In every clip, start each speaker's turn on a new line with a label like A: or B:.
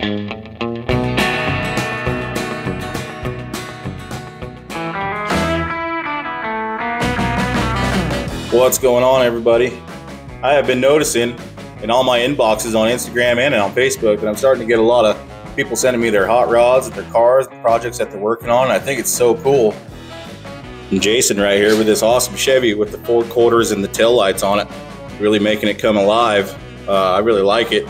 A: What's going on, everybody? I have been noticing in all my inboxes on Instagram and on Facebook that I'm starting to get a lot of people sending me their hot rods and their cars, the projects that they're working on. I think it's so cool. And Jason right here with this awesome Chevy with the 4 quarters and the tail lights on it, really making it come alive. I really like it.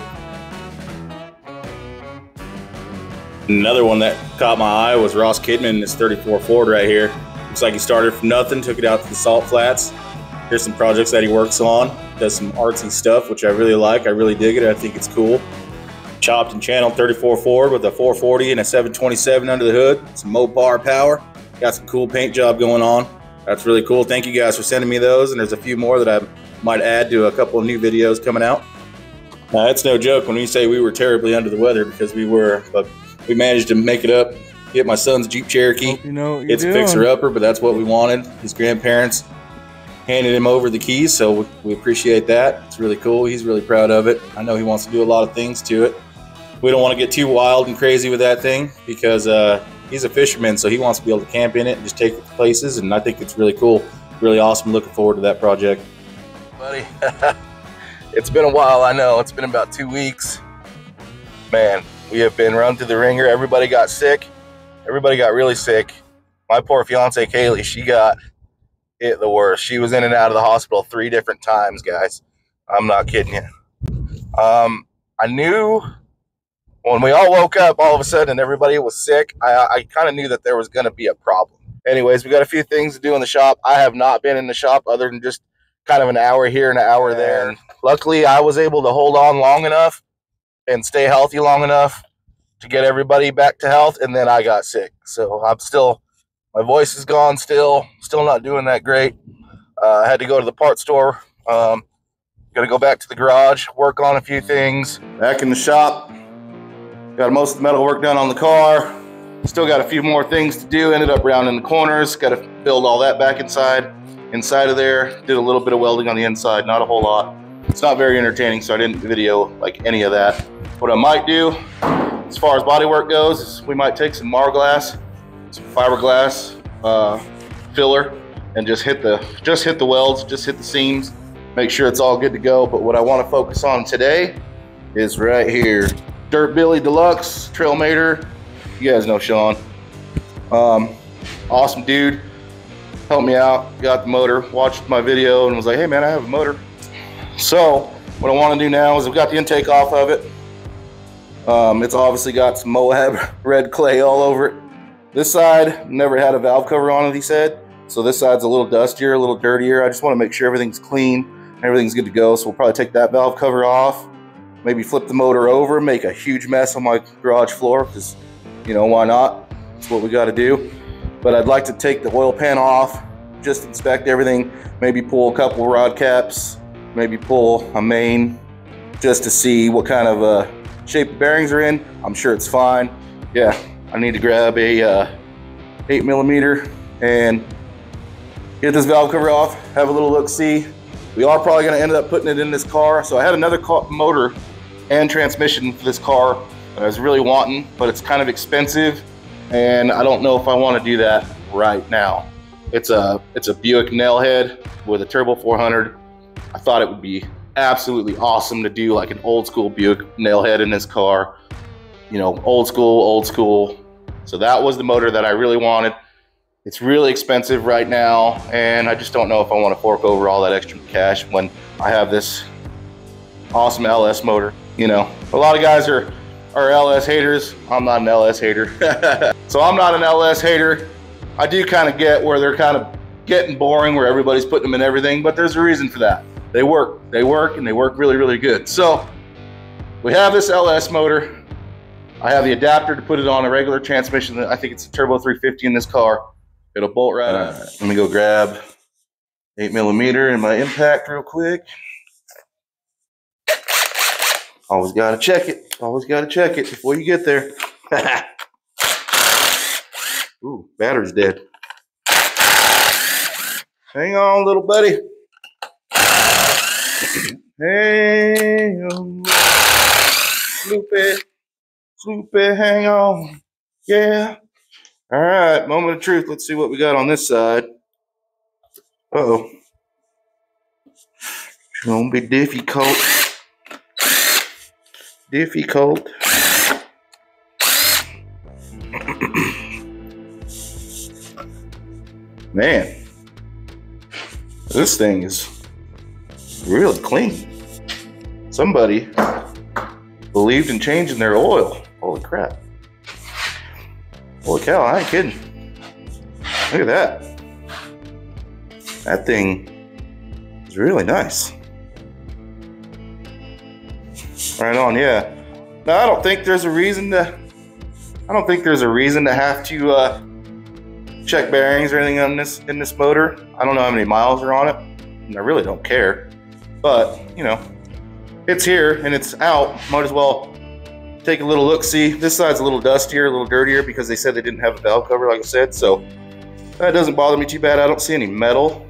A: Another one that caught my eye was Ross Kidman in this 34 Ford right here. Looks like he started from nothing, took it out to the salt flats. Here's some projects that he works on. Does some artsy stuff, which I really like. I really dig it. I think it's cool. Chopped and channeled 34 Ford with a 440 and a 727 under the hood. Some Mopar power. Got some cool paint job going on. That's really cool. Thank you guys for sending me those. And there's a few more that I might add to a couple of new videos coming out. Now, it's no joke when we say we were terribly under the weather, because we were, but we managed to make it up. Get my son's Jeep Cherokee.
B: You know what you're
A: it's a fixer-upper, but that's what we wanted. His grandparents handed him over the keys, so we appreciate that. It's really cool. He's really proud of it. I know he wants to do a lot of things to it. We don't want to get too wild and crazy with that thing, because he's a fisherman, so he wants to be able to camp in it and just take it to places, and I think it's really cool. Really awesome. Looking forward to that project.
C: Buddy, it's been a while, I know. It's been about 2 weeks. Man, we have been run through the ringer. Everybody got sick. Everybody got really sick. My poor fiance, Kaylee, she got it the worst. She was in and out of the hospital 3 different times, guys. I'm not kidding you. I knew when we all woke up all of a sudden and everybody was sick, I kind of knew that there was going to be a problem. Anyways, we got a few things to do in the shop. I have not been in the shop other than just kind of an hour here and an hour there. And luckily, I was able to hold on long enough and stay healthy long enough to get everybody back to health, and then I got sick. So I'm still, my voice is gone still not doing that great. I had to go to the parts store. Got to go back to the garage, work on a few things. Back in the shop, got most of the metal work done on the car. Still got a few more things to do. Ended up rounding the corners. Got to build all that back inside of there. Did a little bit of welding on the inside, not a whole lot. It's not very entertaining, so I didn't video like any of that. What I might do, as far as body work goes, is we might take some Marglass, some fiberglass filler, and just hit the welds, just hit the seams, make sure it's all good to go. But what I want to focus on today is right here, Dirt Billy Deluxe Trailmator. You guys know Sean. Awesome dude. Helped me out, got the motor, watched my video, and was like, hey man, I have a motor. So what I want to do now is I've got the intake off of it. It's obviously got some Moab red clay all over it. This side never had a valve cover on it, he said. So this side's a little dustier, a little dirtier. I just want to make sure everything's clean, everything's good to go. So we'll probably take that valve cover off, maybe flip the motor over, make a huge mess on my garage floor, because, you know, why not? That's what we got to do. But I'd like to take the oil pan off, just inspect everything, maybe pull a couple rod caps, maybe pull a main, just to see what kind of shape the bearings are in. I'm sure it's fine. Yeah, I need to grab a 8mm and get this valve cover off, have a little look-see. We are probably gonna end up putting it in this car. So I had another motor and transmission for this car that I was really wanting, but it's kind of expensive, and I don't know if I wanna do that right now. It's a Buick nailhead with a turbo 400. I thought it would be absolutely awesome to do like an old school Buick nailhead in this car. You know, old school. So that was the motor that I really wanted. It's really expensive right now, and I just don't know if I want to fork over all that extra cash when I have this awesome LS motor. You know, a lot of guys are LS haters. I'm not an LS hater. So I'm not an LS hater. I do kind of get where they're kind of getting boring, where everybody's putting them in everything, but there's a reason for that. They work, and they work really, really good. So we have this LS motor. I have the adapter to put it on a regular transmission. I think it's a turbo 350 in this car. It'll bolt right out. Let me go grab 8mm and my impact real quick. Always gotta check it. Always gotta check it before you get there. Ooh, battery's dead. Hang on, little buddy. Hang on, Sloopy. Flupe, hang on. Yeah. All right, moment of truth. Let's see what we got on this side. Uh-oh. It's gonna be difficult. Difficult. Man, this thing is really clean. Somebody believed in changing their oil. Holy crap. Holy cow, I ain't kidding. Look at that. That thing is really nice. Right on, yeah. Now I don't think there's a reason to have to check bearings or anything on this in this motor. I don't know how many miles are on it, and I really don't care. But you know, it's here and it's out. Might as well take a little look. See, this side's a little dustier, a little dirtier because they said they didn't have a valve cover, like I said. So that doesn't bother me too bad. I don't see any metal.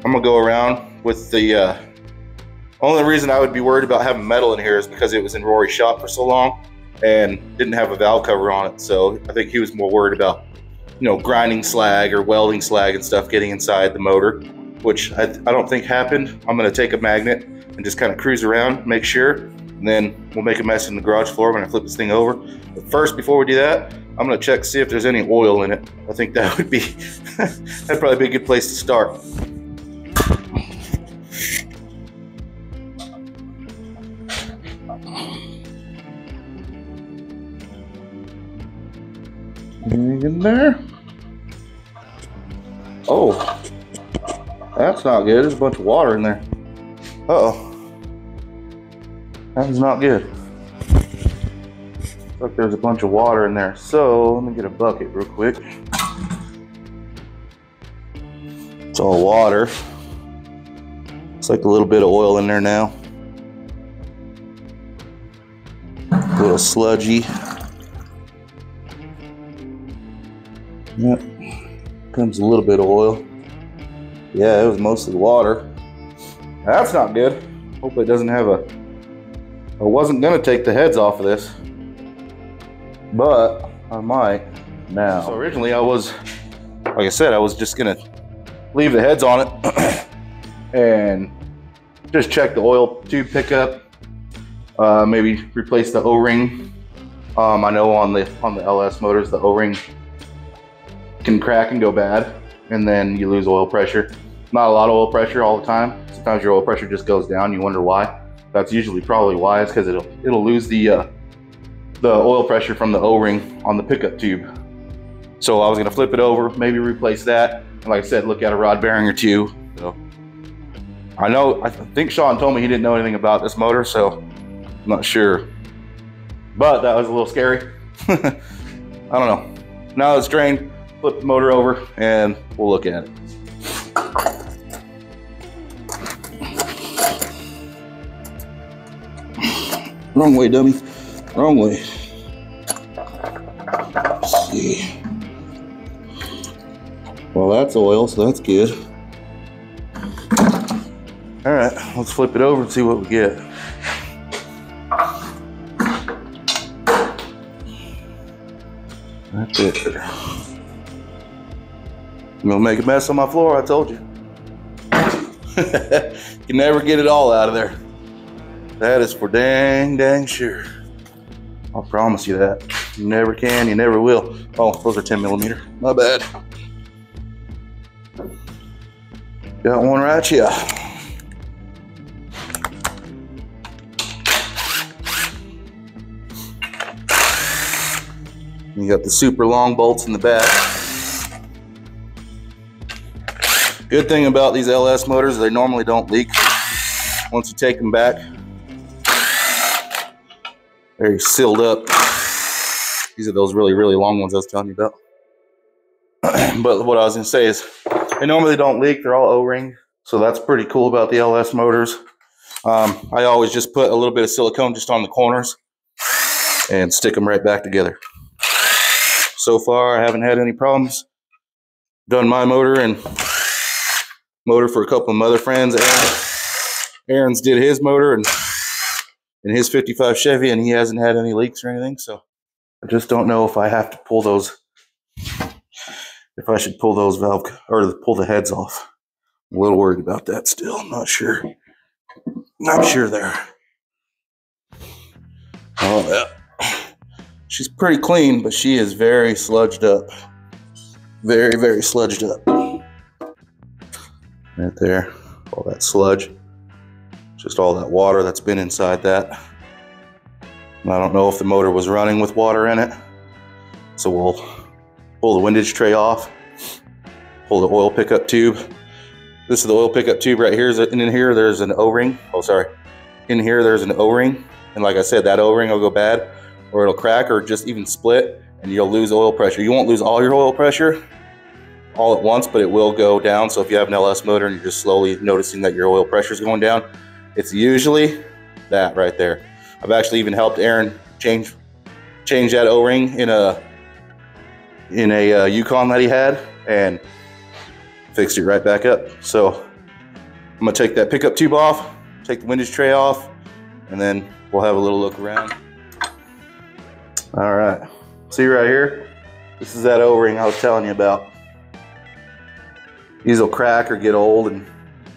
C: I'm gonna go around with the. Only reason I would be worried about having metal in here is because it was in Rory's shop for so long and didn't have a valve cover on it. So I think he was more worried about, you know, grinding slag or welding slag and stuff getting inside the motor, which I don't think happened. I'm gonna take a magnet and just kind of cruise around, make sure, and then we'll make a mess in the garage floor when I flip this thing over. But first, before we do that, I'm gonna check to see if there's any oil in it. I think that would be, that'd probably be a good place to start. Anything in there? Oh, that's not good. There's a bunch of water in there. Uh-oh. That is not good. Looks like there's a bunch of water in there. So, let me get a bucket real quick. It's all water. Looks like a little bit of oil in there now. A little sludgy. Yep, comes a little bit of oil. Yeah, it was mostly water. That's not good. Hope it doesn't have a... I wasn't gonna take the heads off of this, but I might now. So originally I was, like I said, I was just gonna leave the heads on it and just check the oil tube pickup. Maybe replace the O-ring. I know on the LS motors, the O-ring can crack and go bad, and then you lose oil pressure. Not a lot of oil pressure all the time. Sometimes your oil pressure just goes down. You wonder why. That's usually probably why. It's because it'll lose the oil pressure from the O-ring on the pickup tube. So I was gonna flip it over, maybe replace that, and like I said, look at a rod bearing or two. So I think Shawn told me he didn't know anything about this motor, so I'm not sure. But that was a little scary. I don't know. Now that it's drained, flip the motor over and we'll look at it. Wrong way, dummy. Wrong way. Let's see. Well, that's oil, so that's good. All right, let's flip it over and see what we get. Right there. I'm gonna make a mess on my floor, I told you. You never get it all out of there. That is for dang sure. I'll promise you that. You never can, you never will. Oh, those are 10 millimeter. My bad. Got one right here. You got the super long bolts in the back. Good thing about these LS motors, they normally don't leak once you take them back. They're sealed up. These are those really long ones I was telling you about. But what I was gonna say is, they normally don't leak. They're all O-ring, so that's pretty cool about the LS motors. I always just put a little bit of silicone just on the corners and stick them right back together. So far, I haven't had any problems. Done my motor and motor for a couple of my other friends. Aaron's did his motor, and in his 55 Chevy, and he hasn't had any leaks or anything. So I just don't know if I have to pull those, if I should pull those valve or pull the heads off. I'm a little worried about that still. I'm not sure. Not sure there. Oh, yeah. She's pretty clean, but she is very sludged up. Very, very sludged up. Right there. All that sludge. Just all that water that's been inside that. And I don't know if the motor was running with water in it. So we'll pull the windage tray off. Pull the oil pickup tube. This is the oil pickup tube right here. And in here there's an O-ring. Oh, sorry. In here there's an O-ring. And like I said, that O-ring will go bad, or it'll crack, or just even split, and you'll lose oil pressure. You won't lose all your oil pressure all at once, but it will go down. So if you have an LS motor and you're just slowly noticing that your oil pressure is going down, it's usually that right there. I've actually even helped Aaron change that O-ring in a Yukon that he had, and fixed it right back up. So I'm gonna take that pickup tube off, take the windage tray off, and then we'll have a little look around. All right, see right here? This is that O-ring I was telling you about. These will crack or get old and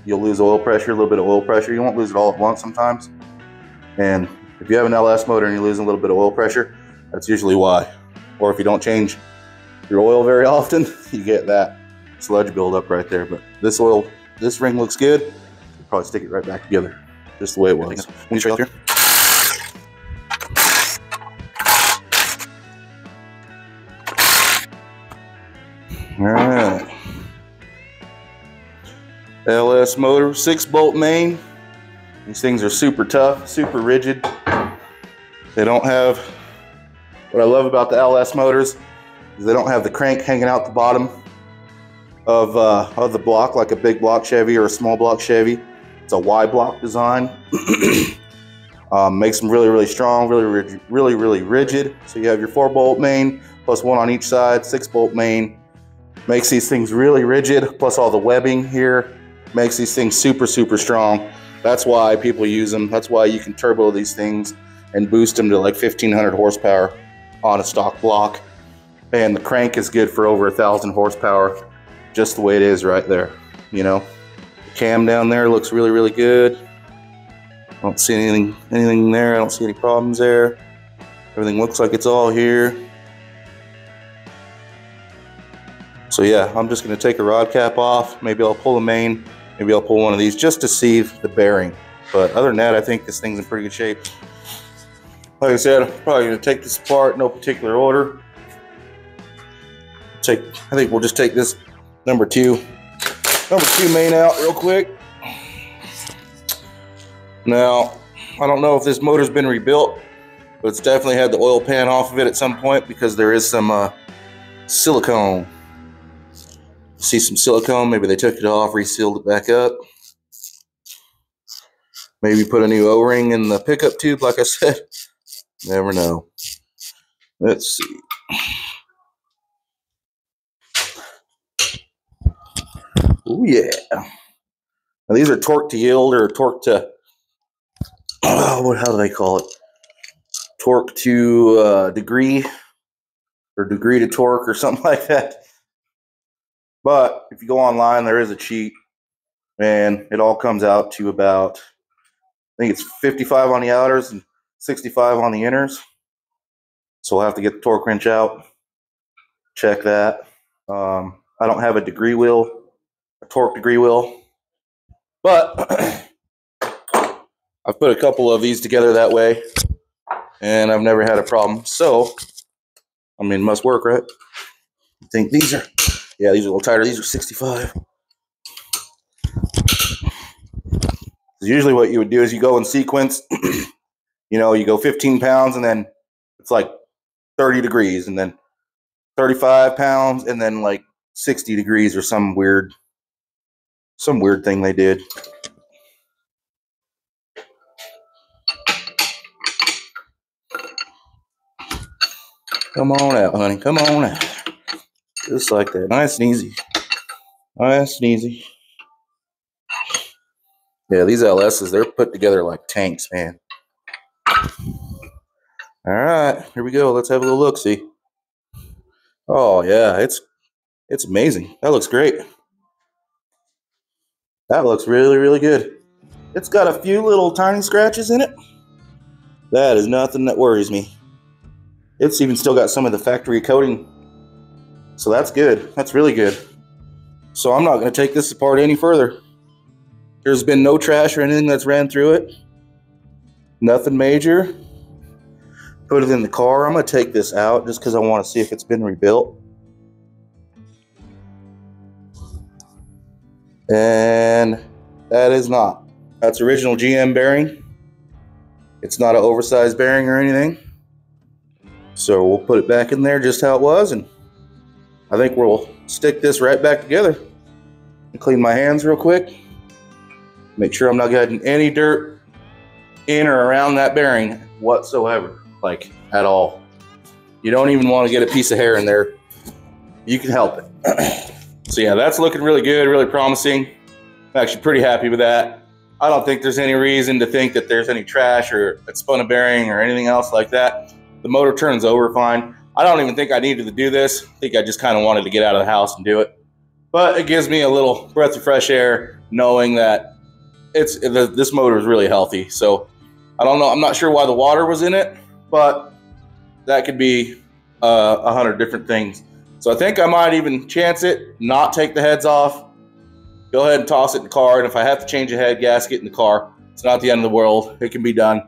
C: you'll lose oil pressure, a little bit of oil pressure. You won't lose it all at once sometimes. And if you have an LS motor and you're losing a little bit of oil pressure, that's usually why. Or if you don't change your oil very often, you get that sludge buildup right there. But this ring looks good. We'll probably stick it right back together, just the way it was. Let me try it here. All right. LS motor, 6-bolt main. These things are super tough, super rigid. They don't have, what I love about the LS motors is they don't have the crank hanging out the bottom of the block like a big block Chevy or a small block Chevy. It's a Y block design. Makes them really, really strong, really rigid. So you have your 4-bolt main plus one on each side, 6-bolt main. Makes these things really rigid, plus all the webbing here makes these things super, super strong. That's why people use them. That's why you can turbo these things and boost them to like 1,500 horsepower on a stock block. And the crank is good for over 1,000 horsepower, just the way it is right there. You know, the cam down there looks really, really good. I don't see anything there. I don't see any problems there. Everything looks like it's all here. So yeah, I'm just gonna take a rod cap off. Maybe I'll pull the main. Maybe I'll pull one of these just to see the bearing. But other than that, I think this thing's in pretty good shape. Like I said, I'm probably gonna take this apart, no particular order. I think we'll just take this number two main out real quick. Now, I don't know if this motor's been rebuilt, but it's definitely had the oil pan off of it at some point because there is some silicone. See some silicone, maybe they took it off, resealed it back up. Maybe put a new O-ring in the pickup tube, like I said. Never know. Let's see. Oh yeah. Now these are torque to yield or torque to, how do they call it? Torque to degree, or degree to torque or something like that. But if you go online, there is a cheat, and it all comes out to about, I think it's 55 on the outers and 65 on the inners. So we'll have to get the torque wrench out, check that. I don't have a degree wheel, a torque degree wheel, but I've put a couple of these together that way, and I've never had a problem. So, I mean, it must work, right? I think these are, yeah, these are a little tighter. These are 65. Usually what you would do is you go in sequence, you know, you go 15 pounds and then it's like 30 degrees and then 35 pounds and then like 60 degrees or some weird thing they did. Come on out, honey. Come on out. Just like that. Nice and easy. Nice and easy. Yeah, these LSs, they're put together like tanks, man. All right, here we go. Let's have a little look-see. Oh yeah, it's amazing. That looks great. That looks really, really good. It's got a few little tiny scratches in it. That is nothing that worries me. It's even still got some of the factory coating. So that's good. That's really good. So I'm not going to take this apart any further. There's been no trash or anything that's ran through it. Nothing major. Put it in the car. I'm going to take this out just because I want to see if it's been rebuilt. And that is not. That's original GM bearing. It's not an oversized bearing or anything. So we'll put it back in there just how it was, and I think we'll stick this right back together. Clean my hands real quick. Make sure I'm not getting any dirt in or around that bearing whatsoever, like at all. You don't even want to get a piece of hair in there. You can help it. So yeah, that's looking really good, really promising. I'm actually pretty happy with that. I don't think there's any reason to think that there's any trash or it spun a bearing or anything else like that. The motor turns over fine. I don't even think I needed to do this. I think I just kind of wanted to get out of the house and do it. But it gives me a little breath of fresh air knowing that this motor is really healthy. So I don't know. I'm not sure why the water was in it, but that could be 100 different things. So I think I might even chance it, not take the heads off, go ahead and toss it in the car. And if I have to change a head gasket in the car, it's not the end of the world. It can be done.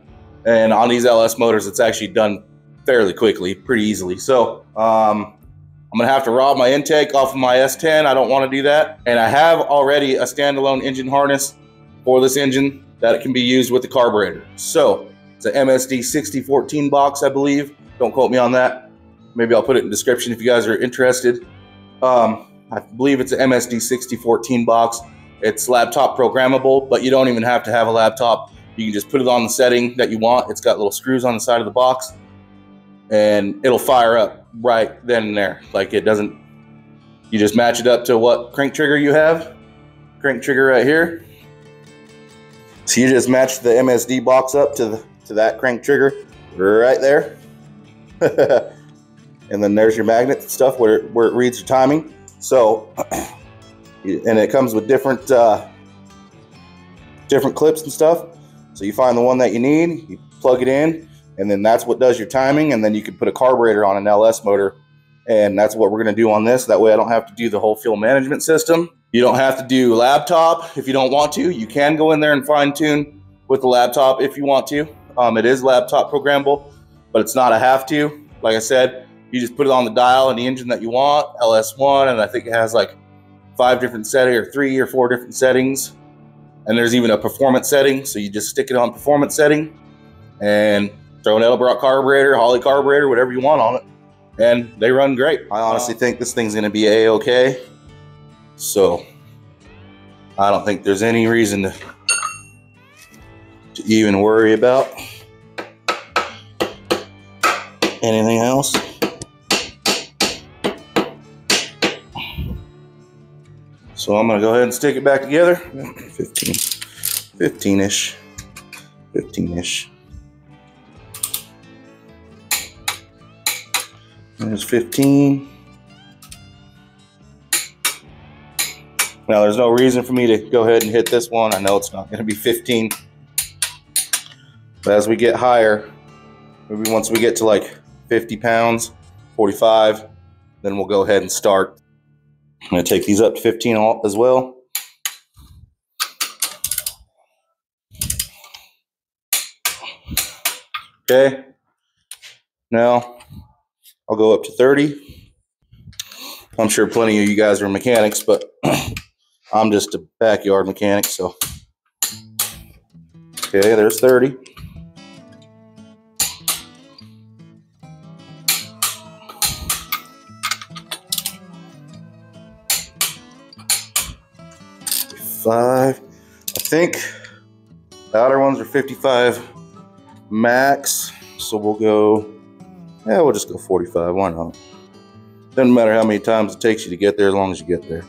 C: And on these LS motors, it's actually done fairly quickly, pretty easily. So I'm gonna have to rob my intake off of my S10. I don't want to do that. And I have already a standalone engine harness for this engine that it can be used with the carburetor. So it's an MSD 6014 box, I believe. Don't quote me on that. Maybe I'll put it in the description if you guys are interested. I believe it's an MSD 6014 box. It's laptop programmable, but you don't even have to have a laptop. You can just put it on the setting that you want. It's got little screws on the side of the box, and it'll fire up right then and there. Like it doesn't, you just match it up to what crank trigger you have. Crank trigger right here. So you just match the MSD box up to that crank trigger right there. And then there's your magnet and stuff where it reads your timing. So, and it comes with different clips and stuff. So you find the one that you need, you plug it in, and then that's what does your timing. And then you can put a carburetor on an LS motor, and that's what we're going to do on this. That way I don't have to do the whole fuel management system. You don't have to do laptop if you don't want to. You can go in there and fine tune with the laptop if you want to. It is laptop programmable, but it's not a have to. Like I said, you just put it on the dial and the engine that you want, LS1, and I think it has like 5 different settings, or 3 or 4 different settings. And there's even a performance setting, so you just stick it on performance setting and throw an Edelbrock carburetor, Holley carburetor, whatever you want on it, and they run great. I honestly think this thing's gonna be A-okay. So I don't think there's any reason to even worry about anything else. So I'm gonna go ahead and stick it back together. 15-ish. There's 15. Now there's no reason for me to go ahead and hit this one. I know it's not gonna be 15. But as we get higher, maybe once we get to like 50 pounds, 45, then we'll go ahead and start. I'm going to take these up to 15 as well. Okay. Now I'll go up to 30. I'm sure plenty of you guys are mechanics, but I'm just a backyard mechanic, so. Okay, there's 30. I think the outer ones are 55 max, so we'll just go 45. Why not? Doesn't matter how many times it takes you to get there, as long as you get there.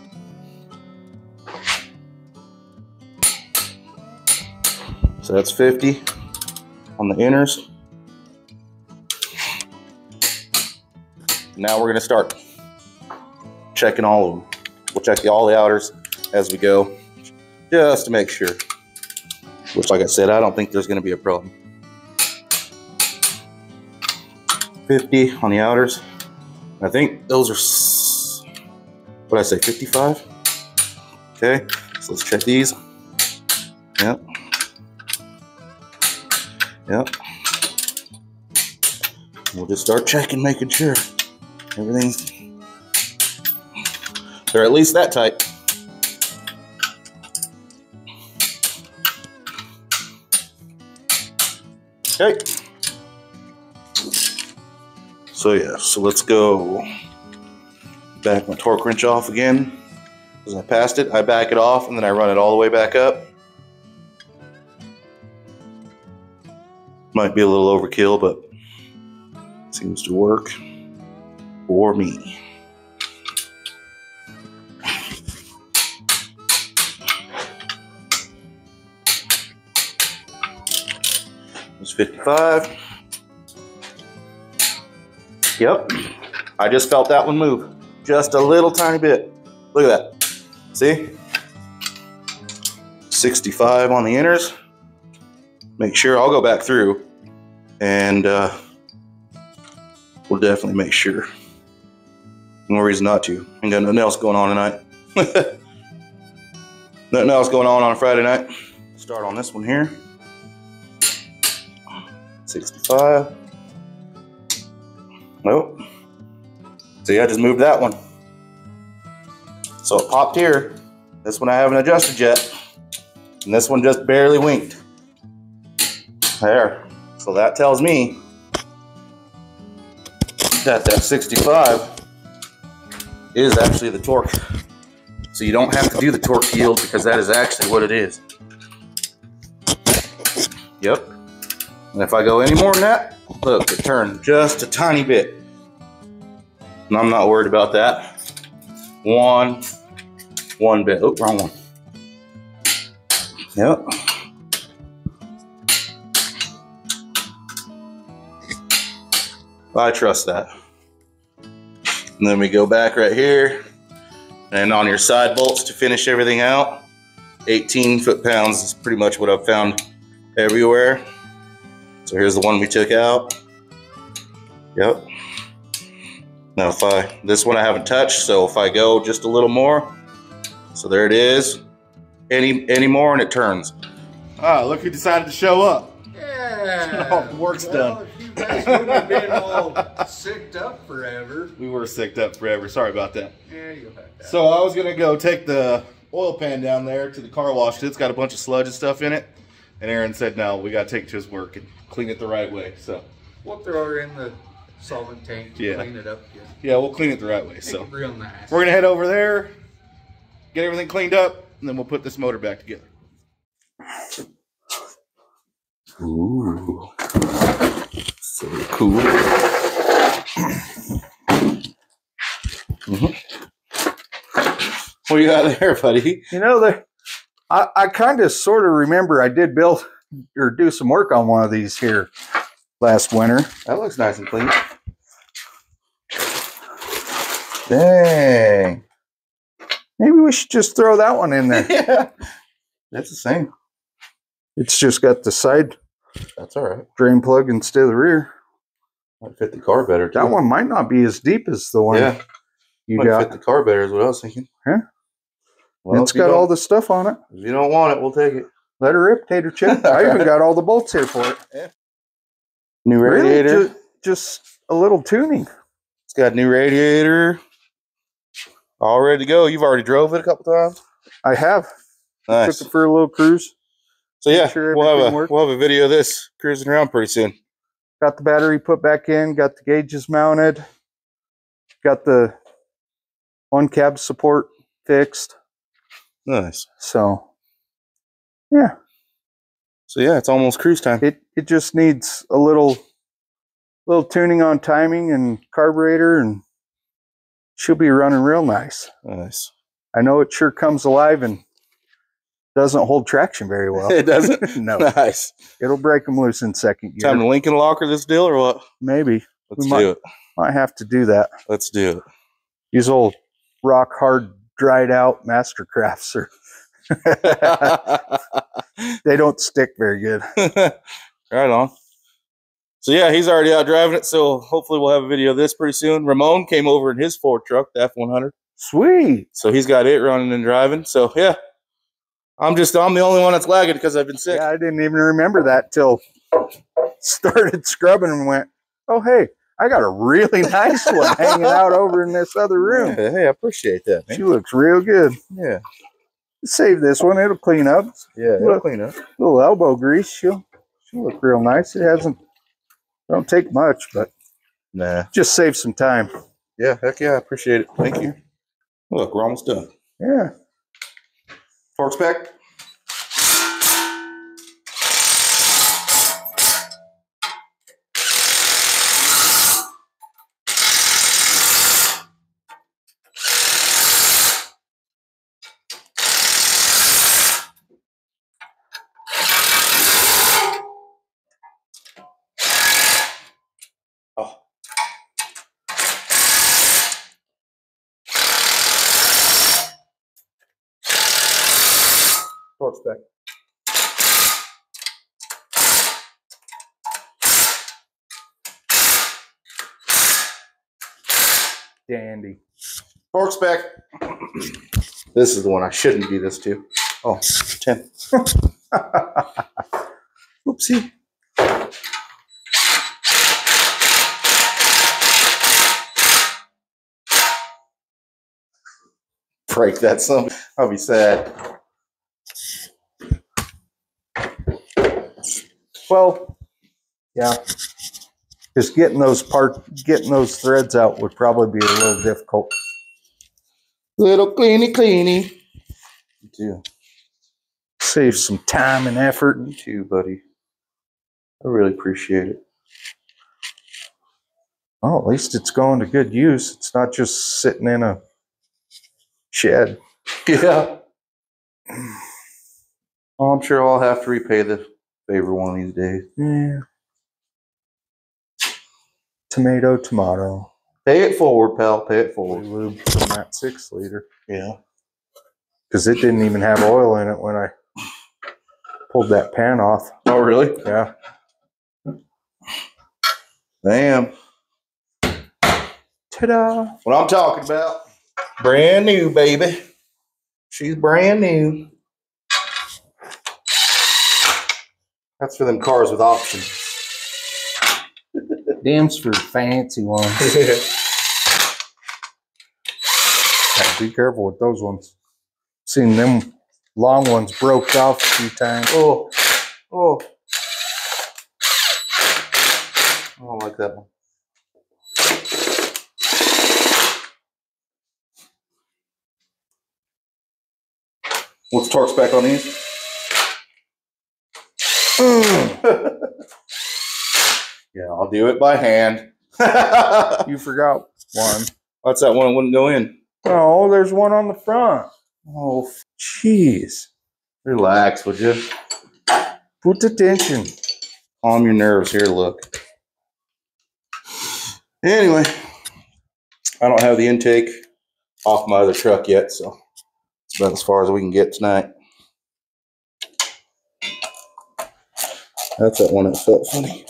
C: So that's 50 on the inners. Now we're gonna start checking all of them. We'll check all the outers as we go, just to make sure. Which, like I said, I don't think there's gonna be a problem. 50 on the outers. I think those are, what did I say, 55? Okay, so let's check these. Yep. Yep. We'll just start checking, making sure everything's, they're at least that tight. Okay. So yeah, so let's go back my torque wrench off again. As I passed it, I back it off and then I run it all the way back up. Might be a little overkill, but seems to work for me. It's 55. Yep, I just felt that one move. Just a little tiny bit. Look at that. See? 65 on the inners. Make sure, I'll go back through and we'll definitely make sure. No reason not to. Ain't got nothing else going on tonight. Nothing else going on a Friday night. Start on this one here. 65. Nope. See, I just moved that one. So it popped here. This one I haven't adjusted yet. And this one just barely winked. There. So that tells me that 65 is actually the torque. So you don't have to do the torque yield because that is actually what it is. Yep. And if I go any more than that, look, it turned just a tiny bit. And I'm not worried about that. One bit. Oh, wrong one. Yep. I trust that. And then we go back right here. And on your side bolts to finish everything out, 18 foot-pounds is pretty much what I've found everywhere. So here's the one we took out. Yep. Now this one I haven't touched, so if I go just a little more, so there it is. Any more and it turns.
B: Ah, look who decided to show up.
D: Yeah.
B: All the work's done.
D: If you guys would have been all sicked up forever.
B: We were sicked up forever. Sorry about that.
D: Yeah, you'll have that.
B: So I was gonna go take the oil pan down there to the car wash. It's got a bunch of sludge and stuff in it. And Aaron said, no, we gotta take it to his work and clean it the right way. So
D: We'll throw her in the solvent tank to clean it up.
B: Yeah, we'll clean it the right way.
D: Make
B: So
D: it real nice.
B: we're gonna head over there, get everything cleaned up, and then we'll put this motor back together.
C: Ooh. So cool. What you got there, buddy?
E: You know, I kind of sort of remember I did build or do some work on one of these here last winter.
C: That looks nice and clean.
E: Dang. Maybe we should just throw that one in there.
C: Yeah. That's the same.
E: It's just got the side
C: That's all right.
E: drain plug instead of the rear.
C: Might fit the car better, too.
E: That one might not be as deep as the one you
C: might
E: got.
C: fit the car better is what I was thinking.
E: Huh?
C: Well,
E: It's got all the stuff on it.
C: If you don't want it, we'll take it.
E: Let her rip, Tater Chip. I even got all the bolts here for it.
C: Yeah. New radiator.
E: Really, just a little tuning.
C: It's got new radiator. All ready to go. You've already drove it a couple times.
E: I have.
C: Nice.
E: Took it for a little cruise.
C: So yeah,
E: sure
C: we'll
E: everything worked.
C: have a video of this cruising around pretty soon.
E: Got the battery put back in. Got the gauges mounted. Got the on-cab support fixed.
C: Nice.
E: So, yeah.
C: So yeah, it's almost cruise time.
E: It just needs a little tuning on timing and carburetor, and she'll be running real nice.
C: Nice.
E: I know it sure comes alive and doesn't hold traction very well.
C: It doesn't?
E: No.
C: Nice.
E: It'll break them loose in second gear.
C: Time to Lincoln locker this deal or what?
E: Maybe.
C: Let's do it.
E: Might have to do that.
C: Let's do it.
E: These old rock hard, dried out Mastercrafts are they don't stick very good.
C: Right on. So yeah, he's already out driving it. So hopefully we'll have a video of this pretty soon. Ramon came over in his Ford truck, the F100.
E: Sweet.
C: So he's got it running and driving. So yeah, I'm the only one that's lagging because I've been sick.
E: Yeah, I didn't even remember that till started scrubbing and went, oh hey, I got a really nice one hanging out over in this other room.
C: Yeah, hey, I appreciate that, man.
E: She looks real good.
C: Yeah.
E: Save this one, it'll clean up.
C: Yeah, it'll clean up.
E: Little elbow grease, she'll look real nice. It don't take much, but
C: nah,
E: just save some time.
C: Yeah, heck yeah, I appreciate it. Thank you. Look, we're almost done.
E: Yeah.
C: Torque spec. Torque spec.
E: Dandy.
C: Torque spec. This is the one I shouldn't do this to. Oh, 10. Oopsie. Break that some. I'll be sad.
E: Well, yeah. Just getting those threads out would probably be a little difficult.
C: Little cleany. You too.
E: Save some time and effort.
C: You too, buddy. I really appreciate it.
E: Well, at least it's going to good use. It's not just sitting in a shed.
C: Yeah. Well, I'm sure I'll have to repay the favor one of these days.
E: Yeah. Tomato.
C: Pay it forward, pal. Pay it forward.
E: Lube from that 6 liter.
C: Yeah.
E: Because it didn't even have oil in it when I pulled that pan off.
C: Oh, really?
E: Yeah.
C: Damn.
E: Ta-da.
C: What I'm talking about. Brand new, baby. She's brand new. That's for them cars with options.
E: Them's for fancy ones. Gotta be careful with those ones. Seen them long ones broke off a few times.
C: Oh. I don't like that one. What's the torque spec on these? Yeah, I'll do it by hand.
E: You forgot one.
C: What's that one that wouldn't go in?
E: Oh, there's one on the front.
C: Oh,
E: Jeez.
C: relax, would you?
E: Put attention.
C: Calm your nerves here, look. Anyway, I don't have the intake off my other truck yet, so it's about as far as we can get tonight. That's that one that felt funny.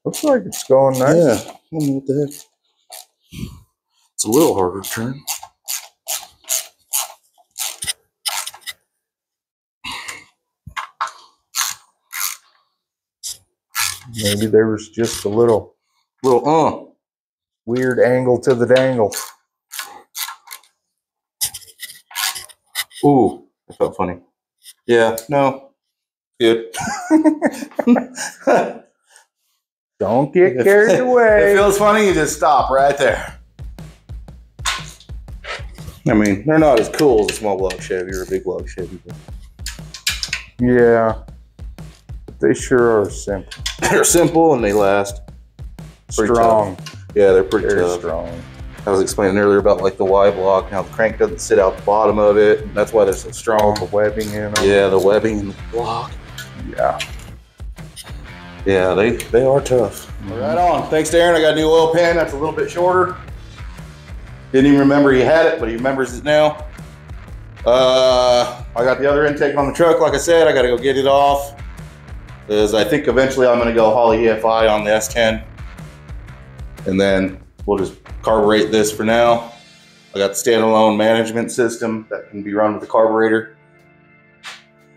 E: Looks like it's going nice.
C: Yeah, I don't know what the heck. It's a little harder to turn.
E: Maybe there was just a little weird angle to the dangle.
C: Ooh, that felt funny. Yeah, no. Good.
E: Don't get carried away.
C: It feels funny, you just stop right there. I mean, they're not as cool as a small block Chevy or a big block Chevy, but
E: Yeah. But they sure are simple.
C: they're simple and they last. Pretty
E: Strong.
C: tough. Yeah, they're pretty
E: Very
C: tough.
E: strong.
C: I was explaining earlier about like the Y block and how the crank doesn't sit out the bottom of it. And that's why they're so
E: All
C: strong.
E: the webbing in them.
C: Yeah, the webbing in the block.
E: Yeah.
C: Yeah, they are tough. Right on. Thanks to Aaron. I got a new oil pan that's a little bit shorter. Didn't even remember he had it, but he remembers it now. I got the other intake on the truck. Like I said, I got to go get it off, because I think eventually I'm going to go Holley EFI on the S10, and then we'll just carburate this for now. I got the standalone management system that can be run with the carburetor.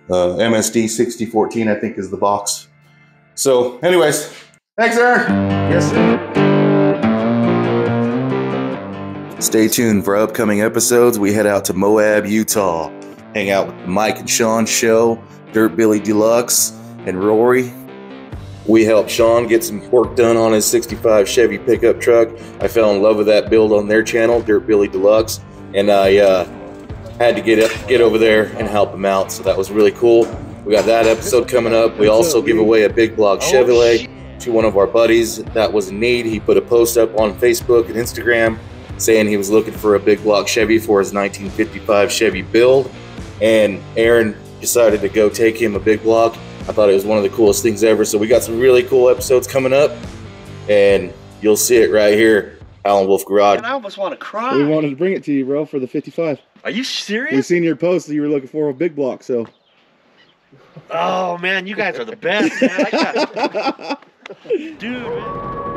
C: MSD 6014, I think, is the box. So, anyways, thanks, Aaron.
E: Yes, sir.
C: Stay tuned for upcoming episodes. We head out to Moab, Utah. Hang out with the Mike and Shawn show, Dirt Billy Deluxe, and Rory. We helped Shawn get some work done on his 65 Chevy pickup truck. I fell in love with that build on their channel, Dirt Billy Deluxe, and I had to get over there and help him out, so that was really cool. We got that episode coming up. We also give away a big block Chevrolet to one of our buddies that was in need. He put a post up on Facebook and Instagram saying he was looking for a big block Chevy for his 1955 Chevy build, and Aaron decided to go take him a big block. I thought it was one of the coolest things ever. So we got some really cool episodes coming up, and you'll see it right here, Howlin' Wolf Garage.
F: And I almost want to cry.
E: We wanted to bring it to you, bro, for the 55.
F: Are you serious?
E: We seen your post that you were looking for a big block, so.
F: Oh man, you guys are the best, man. Dude, man.